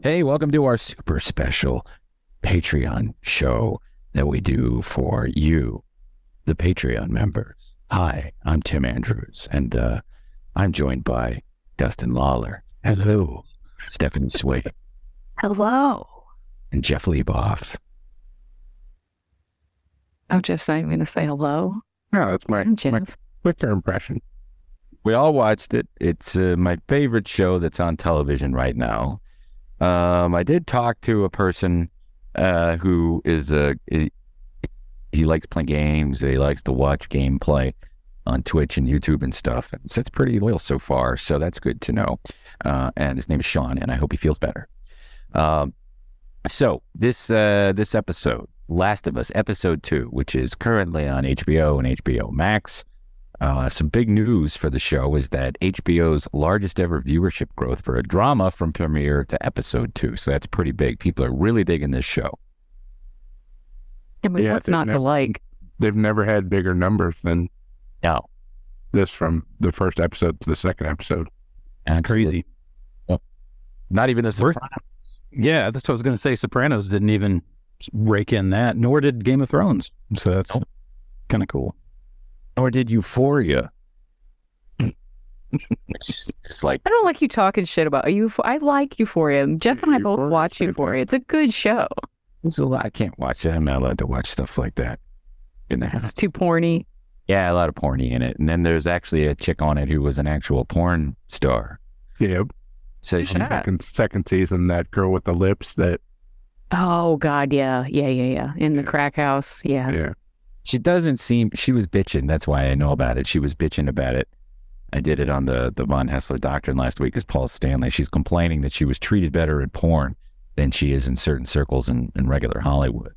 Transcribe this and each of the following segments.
Hey, welcome to our super special Patreon show that we do for you, the Patreon members. Hi, I'm Tim Andrews, and I'm joined by Dustin Lawler. Hello. Stephanie Sway. Hello. And Jeff Leboff. Oh, Jeff's not even going to say hello. No, that's my quicker impression. We all watched it. It's my favorite show that's on television right now. I did talk to a person who he likes playing games. He likes to watch gameplay on Twitch and YouTube and stuff. And so it's pretty loyal so far, so that's good to know. And his name is Sean, and I hope he feels better. So this episode, Last of Us, episode 2, which is currently on HBO and HBO Max. Some big news for the show is that HBO's largest ever viewership growth for a drama from premiere to episode 2. So that's pretty big. People are really digging this show. I mean, what's not to like? They've never had bigger numbers than this from the first episode to the second episode. That's crazy. Well, not even the Sopranos. Yeah, that's what I was going to say. Sopranos didn't even rake in that, nor did Game of Thrones. So that's kind of cool. Or did Euphoria? It's like, I don't like you talking shit about you. I like Euphoria. Jeff and I both watch Euphoria. It's a good show. It's a lot. I can't watch it. I'm not allowed to watch stuff like that in the house. It's too porny. Yeah, a lot of porny in it. And then there's actually a chick on it who was an actual porn star. Yeah. So second season, that girl with the lips that. Oh God, yeah. In the crack house, yeah. She doesn't seem. She was bitching. That's why I know about it. She was bitching about it. I did it on the Von Hessler Doctrine last week as Paul Stanley. She's complaining that she was treated better in porn than she is in certain circles in regular Hollywood.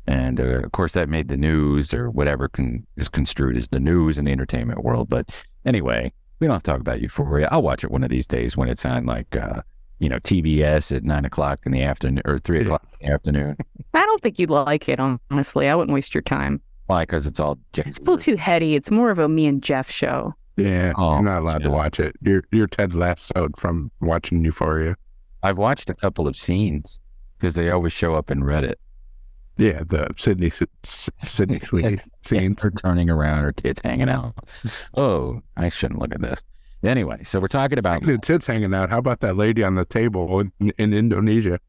And of course, that made the news, or whatever is construed as the news in the entertainment world. But anyway, we don't have to talk about Euphoria. I'll watch it one of these days when it's on TBS at 9 o'clock in the afternoon or 3 o'clock in the afternoon. I don't think you'd like it, honestly. I wouldn't waste your time. Why? Because it's all... It's a little too heady. It's more of a me and Jeff show. Yeah, you're not allowed to watch it. You're Ted Lasso from watching Euphoria. I've watched a couple of scenes because they always show up in Reddit. Yeah, the Sydney Sweeney scenes. Her turning around, her tits hanging out. Oh, I shouldn't look at this. Anyway, so we're talking about... The tits hanging out. How about that lady on the table in Indonesia?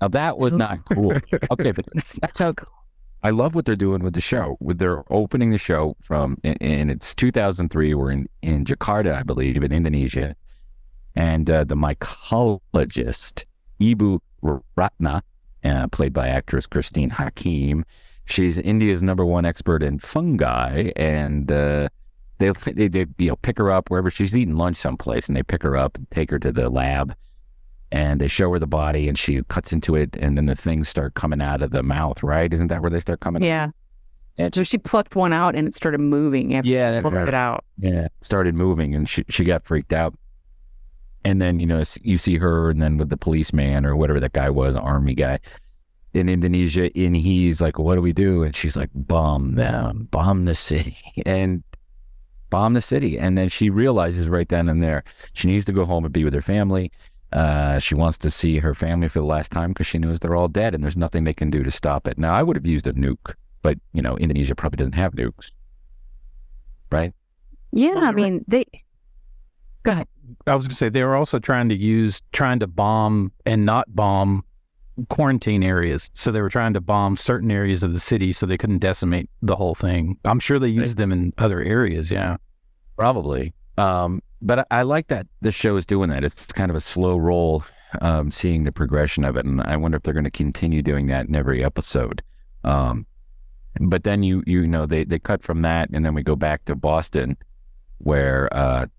Now, that was not cool. Okay, but that's how cool. I love what they're doing with the show. They're opening the show from, and it's 2003. We're in Jakarta, I believe, in Indonesia. And the mycologist, Ibu Ratna, played by actress Christine Hakim, she's India's #1 expert in fungi, and they pick her up wherever she's eating lunch someplace, and they pick her up and take her to the lab, and they show her the body, and she cuts into it, and then the things start coming out of the mouth, right? Isn't that where they start coming out? Yeah. And so she plucked one out, and it started moving after she plucked it out. Yeah, it started moving, and she got freaked out. And then, you see her, and then with the policeman or whatever that guy was, an army guy in Indonesia, and he's like, what do we do? And she's like, bomb them, bomb the city. And then she realizes right then and there she needs to go home and be with her family. She wants to see her family for the last time because she knows they're all dead and there's nothing they can do to stop it. Now, I would have used a nuke, but Indonesia probably doesn't have nukes, right? Yeah, I mean, go ahead. I was going to say they were also trying to bomb and not bomb quarantine areas. So they were trying to bomb certain areas of the city so they couldn't decimate the whole thing. I'm sure they used them in other areas. Yeah, probably. But I like that the show is doing that. It's kind of a slow roll, seeing the progression of it. And I wonder if they're going to continue doing that in every episode. But then they cut from that, and then we go back to Boston, where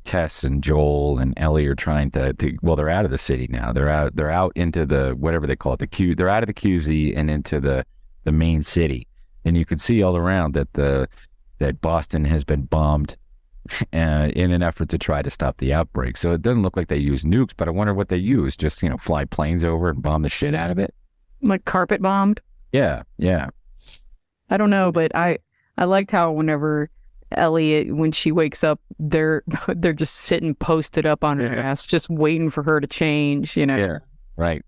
Tess and Joel and Ellie are trying to they're out of the city now. They're out into the, whatever they call it, they're out of the QZ and into the main city. And you can see all around that Boston has been bombed in an effort to try to stop the outbreak. So it doesn't look like they use nukes, but I wonder what they use. Just, fly planes over and bomb the shit out of it. Like carpet bombed? Yeah. I don't know, but I liked how whenever Ellie, when she wakes up, they're just sitting posted up on her ass, just waiting for her to change, Yeah, right.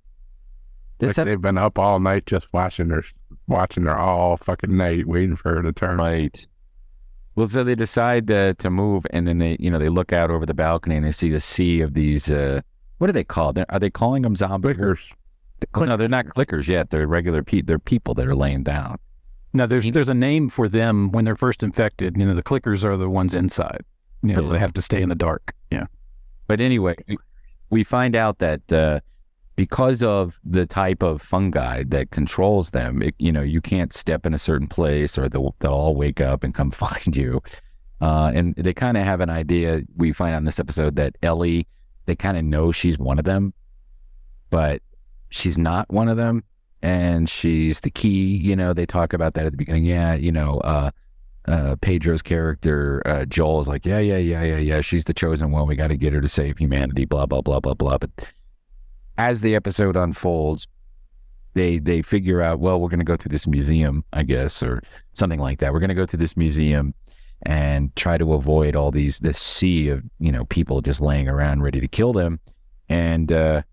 This Like they've been up all night just watching her all fucking night, waiting for her to turn. Right. Well, so they decide to move, and then they look out over the balcony and they see the sea of these. What are they called? Are they calling them zombies? Clickers. No, they're not clickers yet. They're regular They're people that are laying down. Now, there's a name for them when they're first infected. The clickers are the ones inside. They have to stay in the dark. Yeah. But anyway, we find out that because of the type of fungi that controls them, you can't step in a certain place or they'll all wake up and come find you. And they kind of have an idea. We find out in this episode that Ellie, they kind of know she's one of them, but she's not one of them. And she's the key, they talk about that at the beginning. Yeah, Pedro's character, Joel, is like, yeah, she's the chosen one. We got to get her to save humanity, blah, blah, blah, blah, blah. But as the episode unfolds, they figure out, well, we're going to go through this museum, I guess, or something like that. We're going to go through this museum and try to avoid this sea of, people just laying around ready to kill them. And I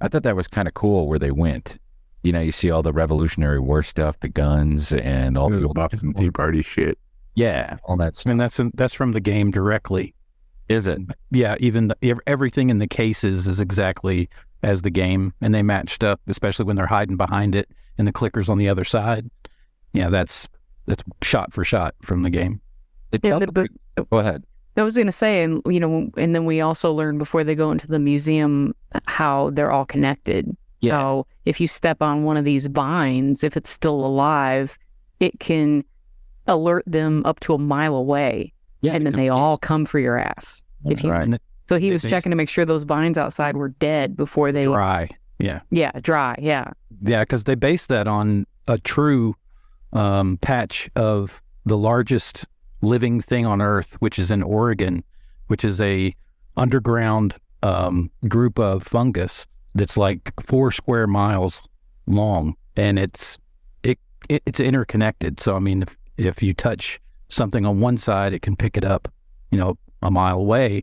thought that was kind of cool where they went. You see all the Revolutionary War stuff, the guns, and all the Buffs and Tea Party shit. Yeah, all that stuff. And that's from the game directly. Is it? Yeah, even everything in the cases is exactly as the game, and they matched up, especially when they're hiding behind it and the clickers on the other side. Yeah, that's shot for shot from the game. Go ahead. I was going to say, and then we also learn before they go into the museum how they're all connected. Yeah. So if you step on one of these vines, if it's still alive, it can alert them up to a mile away. Yeah, and then they all come for your ass. Right. So he was checking to make sure those vines outside were dead before they dry. Yeah. Yeah, dry. Yeah. Yeah, because they based that on a true patch of the largest living thing on Earth, which is in Oregon, which is a underground group of fungus that's like 4 square miles long, and it's interconnected. So I mean, if you touch something on one side, it can pick it up, a mile away.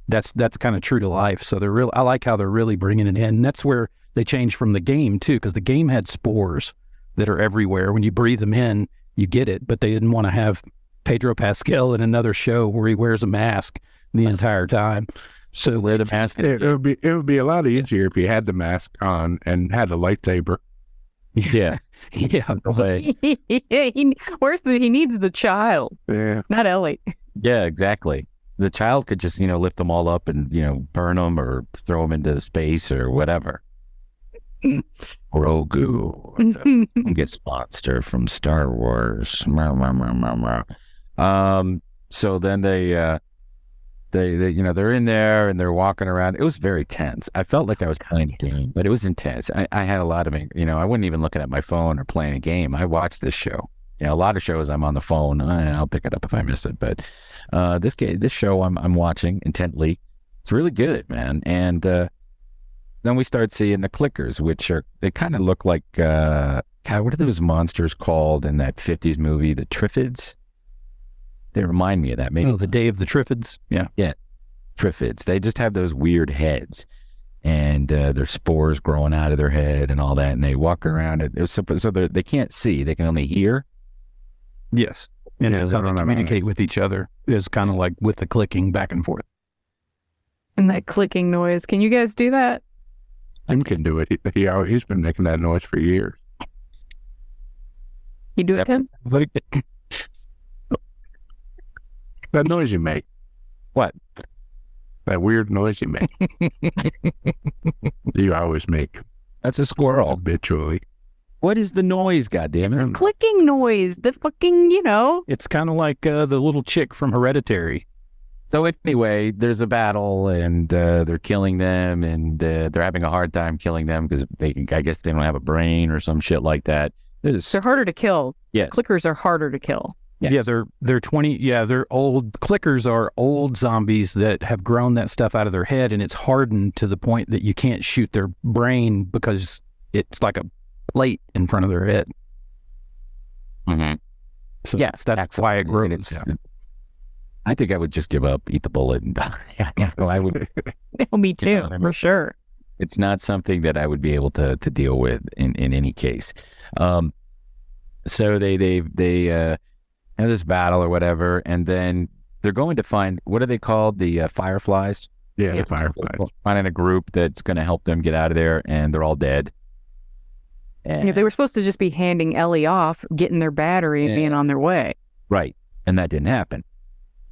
That's kind of true to life. So I like how they're really bringing it in. And that's where they changed from the game too, because the game had spores that are everywhere. When you breathe them in, you get it. But they didn't want to have Pedro Pascal in another show where he wears a mask the entire time. So wear the mask. It would be a lot easier if you had the mask on and had a lightsaber. Yeah. Yeah. He needs the child. Yeah. Not Ellie. Yeah, exactly. The child could just, lift them all up and, burn them or throw them into space or whatever. Grogu gets monster from Star Wars. So then they they're in there and they're walking around. It was very tense. I felt like I was playing a game, but it was intense. I had a lot of, I wasn't even looking at my phone or playing a game. I watched this show. A lot of shows I'm on the phone and I'll pick it up if I miss it. But this show I'm watching intently. It's really good, man. And then we start seeing the clickers, which they kind of look like, God, what are those monsters called in that 50s movie, the Triffids? They remind me of that. Maybe the Day of the Triffids. Yeah. Yeah. Triffids. They just have those weird heads and there's spores growing out of their head and all that. And they walk around. So they can't see. They can only hear. Yes. And that's how they communicate with each other is kind of like with the clicking back and forth. And that clicking noise. Can you guys do that? Tim can do it. He's been making that noise for years. You do it, Tim? That noise you make. What? That weird noise you make. You always make. That's a squirrel. Habitually. What is the noise, goddammit? Clicking noise. The fucking, It's kind of like the little chick from Hereditary. So anyway, there's a battle and they're killing them and they're having a hard time killing them because I guess they don't have a brain or some shit like that. They're harder to kill. Yes. Clickers are harder to kill. Yes. Yeah, they're 20. Yeah, they're old. Clickers are old zombies that have grown that stuff out of their head, and it's hardened to the point that you can't shoot their brain because it's like a plate in front of their head. Mm-hmm. So yes, that's why it grows. I think I would just give up, eat the bullet, and die. I would. Me too, for sure. It's not something that I would be able to deal with in any case. So they have this battle or whatever, and then they're going to find, what are they called? The Fireflies? Yeah, the Fireflies. Finding a group that's going to help them get out of there, and they're all dead. Yeah, they were supposed to just be handing Ellie off, getting their battery, and being on their way. Right. And that didn't happen.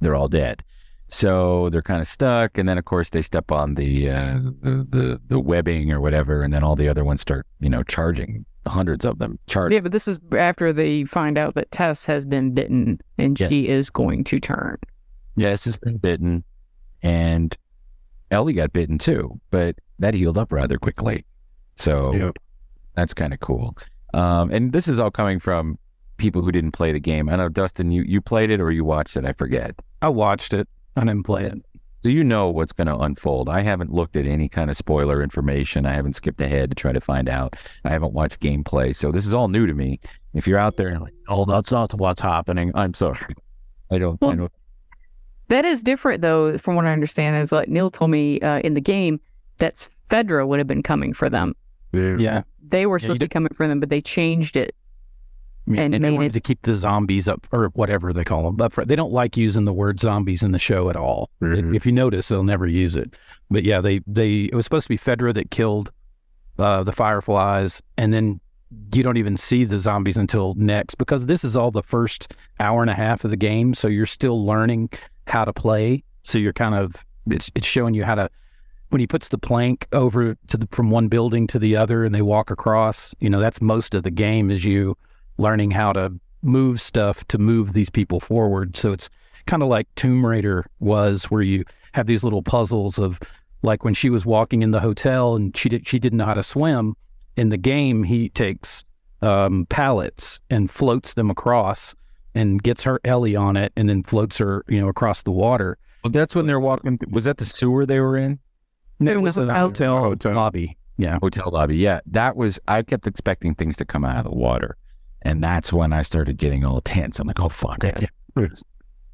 They're all dead. So they're kind of stuck. And then, of course, they step on the webbing or whatever. And then all the other ones start, charging. Hundreds of them charge. Yeah, but this is after they find out that Tess has been bitten and she is going to turn. Yes, has been bitten. And Ellie got bitten too. But that healed up rather quickly. So that's kind of cool. And this is all coming from people who didn't play the game. I know, Dustin, you played it or you watched it? I forget. I watched it. I didn't play it. So you know what's going to unfold. I haven't looked at any kind of spoiler information. I haven't skipped ahead to try to find out. I haven't watched gameplay. So this is all new to me. If you're out there and like, oh, that's not what's happening, I'm sorry. I don't. That is different, though, from what I understand. Is like Neil told me in the game, that's Fedra would have been coming for them. Yeah. They were supposed to be coming for them, but they changed it. And they wanted to keep the zombies up, or whatever they call them. They don't like using the word zombies in the show at all. Mm-hmm. If you notice, they'll never use it. But yeah, it was supposed to be Fedra that killed the Fireflies, and then you don't even see the zombies until next, because this is all the first hour and a half of the game, so you're still learning how to play. So you're kind of, it's showing you how to, when he puts the plank over from one building to the other and they walk across, that's most of the game, is you learning how to move stuff to move these people forward. So it's kind of like Tomb Raider was, where you have these little puzzles of, like when she was walking in the hotel and she didn't know how to swim. In the game, he takes pallets and floats them across and gets her Ellie on it and then floats her, across the water. Well, that's when they're walking. Was that the sewer they were in? It was a hotel lobby. Yeah. Hotel lobby. Yeah. I kept expecting things to come out of the water. And that's when I started getting all tense. I'm like, oh, fuck.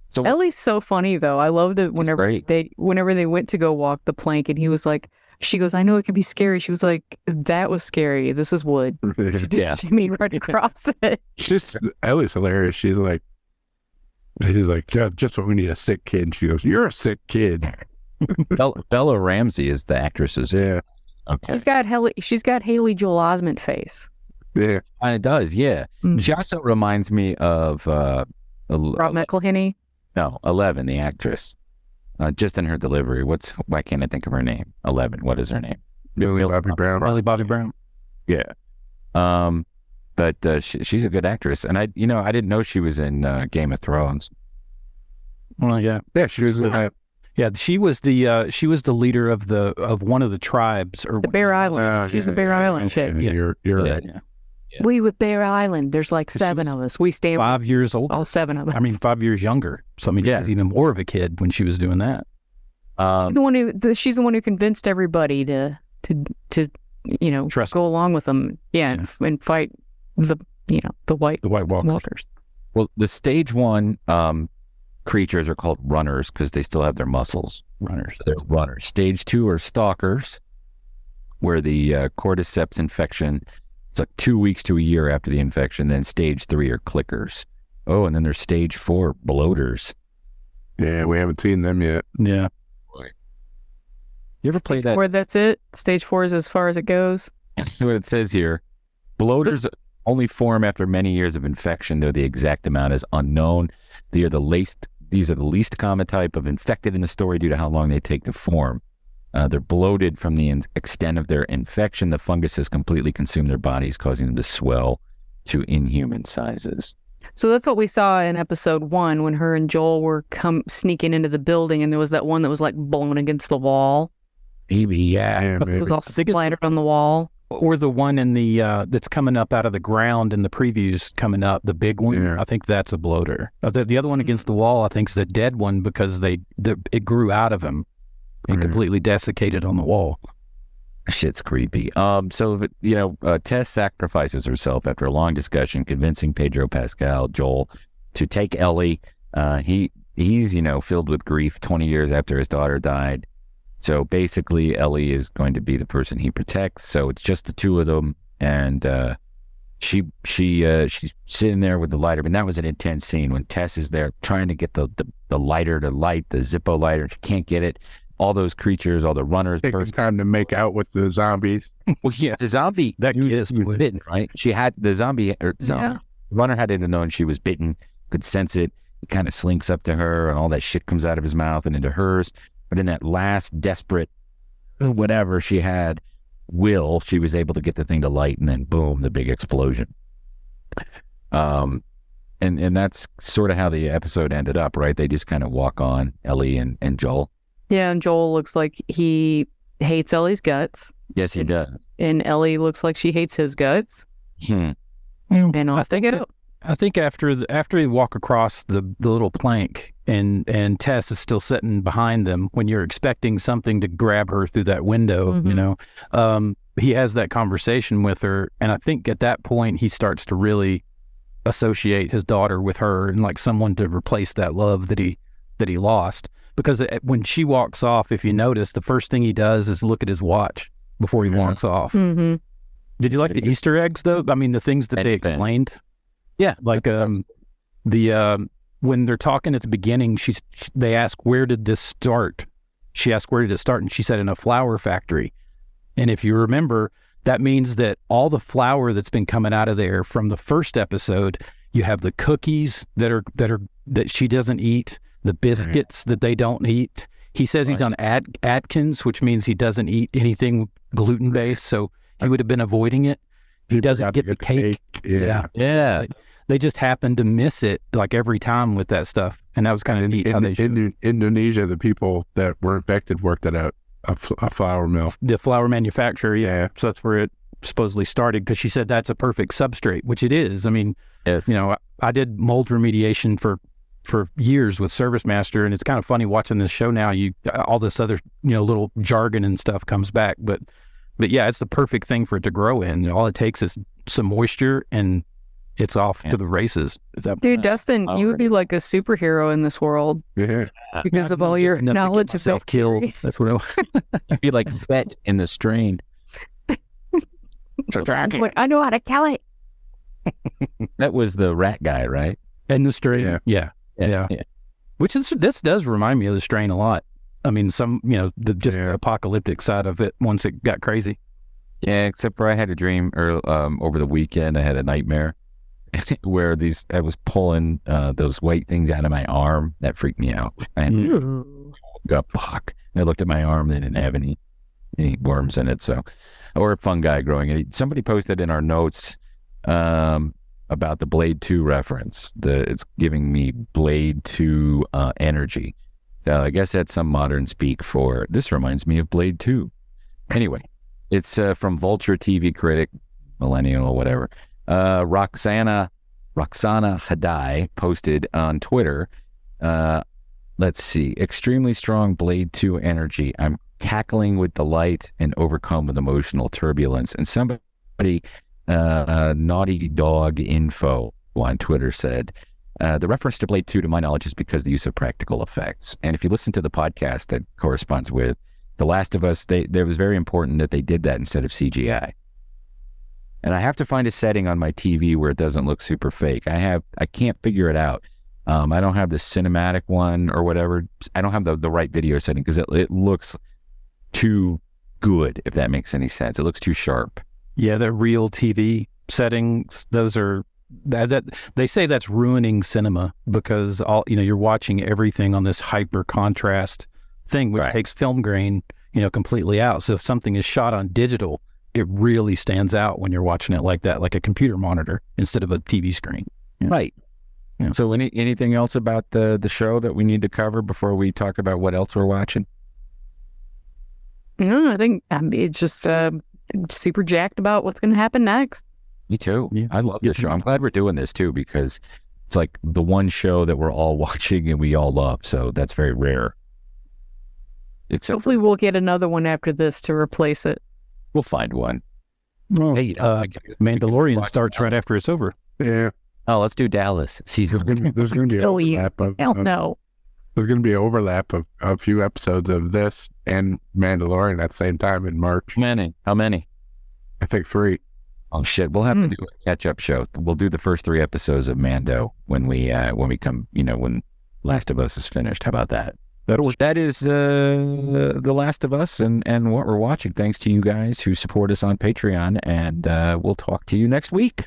So Ellie's so funny, though. I love that whenever they went to go walk the plank, and he was like, she goes, I know it can be scary. She was like, that was scary. This is wood. Yeah. She mean right across it. Ellie's hilarious. She's like, yeah, just when we need a sick kid. And she goes, you're a sick kid. Bella Ramsey is the actress's. Yeah. Okay. She's got Haley Joel Osment face. Yeah. And it does, yeah. Mm. She also reminds me of Rob McElhenney. No, 11, the actress. Just in her delivery. Why can't I think of her name? 11. What is her name? Millie Bobby Brown. Millie Bobby Brown. Yeah. But she's a good actress, and I didn't know she was in Game of Thrones. Well, yeah. Yeah, she was. Yeah, she was the leader of one of the tribes, or the Bear Island. She's the Bear Island chick. You're right. Yeah. We with Bear Island. There's like 7 of us. We stand 5 years old. All 7 of us. I mean, 5 years younger. So I mean, she's even more of a kid when she was doing that. She's the one who convinced everybody to Trust go along with them. Yeah, and fight the White Walkers. Well, the stage 1 creatures are called runners because they still have their muscles. Runners. So they're runners. Stage 2 are stalkers, where the cordyceps infection, it's like 2 weeks to a year after the infection. Then stage 3 are clickers. Oh, and then there's stage 4 bloaters. Yeah, we haven't seen them yet. Yeah. You ever play that? Where that's it? Stage 4 is as far as it goes? That's what it says here. Bloaters only form after many years of infection, though the exact amount is unknown. These are the least common type of infected in the story due to how long they take to form. They're bloated from the extent of their infection. The fungus has completely consumed their bodies, causing them to swell to inhuman sizes. So that's what we saw in episode 1 when her and Joel were sneaking into the building, and there was that one that was like blown against the wall. Maybe, yeah. Maybe. It was all splattered on the wall. Or the one in the that's coming up out of the ground in the previews coming up, the big one. Yeah. I think that's a bloater. The other one against the wall, I think, is a dead one because it grew out of him and completely desiccated on the wall. Shit's creepy. So Tess sacrifices herself after a long discussion, convincing Pedro Pascal, Joel, to take Ellie. He's filled with grief 20 years after his daughter died. So basically, Ellie is going to be the person he protects. So it's just the two of them, and she's sitting there with the lighter. And that was an intense scene when Tess is there trying to get the lighter to light the Zippo lighter. She can't get it. All those creatures, all the runners. Taking time to make out with the zombies. Well, yeah, the zombie that was bitten, right? She had the zombie runner had to have known she was bitten, could sense it. It kind of slinks up to her, and all that shit comes out of his mouth and into hers. But in that last desperate whatever she had, she was able to get the thing to light, and then boom, the big explosion. And that's sort of how the episode ended up, right? They just kind of walk on, Ellie and Joel. Yeah, and Joel looks like he hates Ellie's guts. Yes, he does. And Ellie looks like she hates his guts. And off they go. I think after they walk across the little plank and Tess is still sitting behind them, when you're expecting something to grab her through that window, he has that conversation with her, and I think at that point he starts to really associate his daughter with her and like someone to replace that love that he lost. Because when she walks off, if you notice, the first thing he does is look at his watch before he walks off. Mm-hmm. Did you like the Easter eggs though? I mean, the things that they explained. Yeah, like when they're talking at the beginning, they ask, where did this start? She asked, where did it start? And she said, in a flower factory. And if you remember, that means that all the flour that's been coming out of there from the first episode, you have the cookies that she doesn't eat, the biscuits that they don't eat. He says he's on Atkins, which means he doesn't eat anything gluten-based, so he would have been avoiding it. He doesn't get the cake. Yeah. They just happened to miss it like every time with that stuff. And that was kind of neat. In Indonesia, the people that were infected worked at a flour mill. The flour manufacturer, yeah. So that's where it supposedly started, because she said that's a perfect substrate, which it is. I mean, yes. I did mold remediation for years with Service Master, and it's kind of funny watching this show now. All this other little jargon and stuff comes back, but yeah, it's the perfect thing for it to grow in. All it takes is some moisture, and it's off to the races. Dude, Dustin, you would be like a superhero in this world. Yeah. Because of all your knowledge of self-kill. That's what I You'd be like Svet in The Strain. Like, I know how to kill it. That was the rat guy, right? And The Strain. Yeah. Which this does remind me of The Strain a lot. I mean, the apocalyptic side of it once it got crazy. Yeah, except for I had a dream over the weekend. I had a nightmare where I was pulling those white things out of my arm. That freaked me out. Fuck. I looked at my arm, they didn't have any worms in it, or fungi growing in it. Somebody posted in our notes about the Blade 2 reference. It's giving me Blade 2 energy. So I guess that's some modern speak for, this reminds me of Blade 2. Anyway, it's from Vulture TV critic, millennial, whatever. Roxana Hadai posted on Twitter, let's see, extremely strong Blade 2 energy. I'm cackling with delight and overcome with emotional turbulence. And somebody, Naughty Dog Info on Twitter said, the reference to Blade 2, to my knowledge, is because of the use of practical effects. And if you listen to the podcast that corresponds with The Last of Us, it was very important that they did that instead of CGI. And I have to find a setting on my TV where it doesn't look super fake. I can't figure it out. I don't have the cinematic one or whatever. I don't have the right video setting because it looks too good, if that makes any sense. It looks too sharp. Yeah, the real TV settings, those are that they say that's ruining cinema, because you're watching everything on this hyper contrast thing, which takes film grain completely out. So if something is shot on digital, it really stands out when you're watching it like that, like a computer monitor instead of a TV screen. Right. Yeah. So anything else about the show that we need to cover before we talk about what else we're watching? No, I think it's just super jacked about what's going to happen next. Me too. Yeah. I love this show. I'm glad we're doing this too, because it's like the one show that we're all watching and we all love. So that's very rare. Hopefully we'll get another one after this to replace it. We'll find one. Well, Mandalorian starts right after it's over. Yeah. Oh, let's do Dallas season. There's going to be hell no. There's going to be an overlap of a few episodes of this and Mandalorian at the same time in March. How many? I think 3. Oh shit! We'll have to do a catch-up show. We'll do the first 3 episodes of Mando when we come. When Last of Us is finished. How about that? That is The Last of Us and what we're watching. Thanks to you guys who support us on Patreon, and we'll talk to you next week.